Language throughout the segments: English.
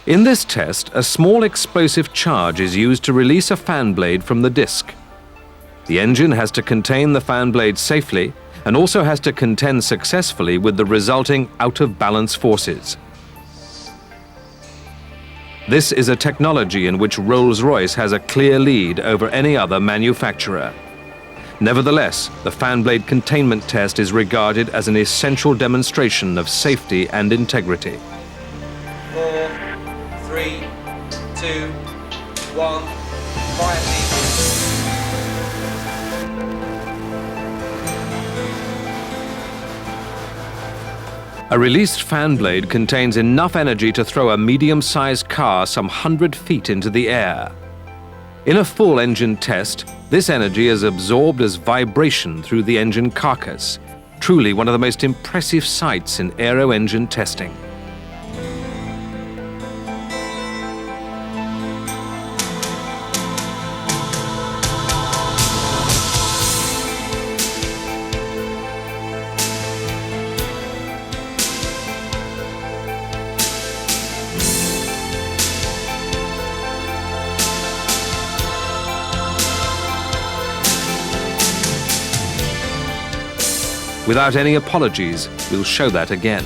In this test, a small explosive charge is used to release a fan blade from the disc. The engine has to contain the fan blade safely and also has to contend successfully with the resulting out-of-balance forces. This is a technology in which Rolls-Royce has a clear lead over any other manufacturer. Nevertheless, the fan blade containment test is regarded as an essential demonstration of safety and integrity. 4, 3, 2, 1, quietly. A released fan blade contains enough energy to throw a medium-sized car some 100 feet into the air. In a full engine test, this energy is absorbed as vibration through the engine carcass, truly one of the most impressive sights in aero engine testing. Without any apologies, we'll show that again.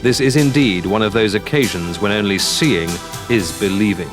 This is indeed one of those occasions when only seeing is believing.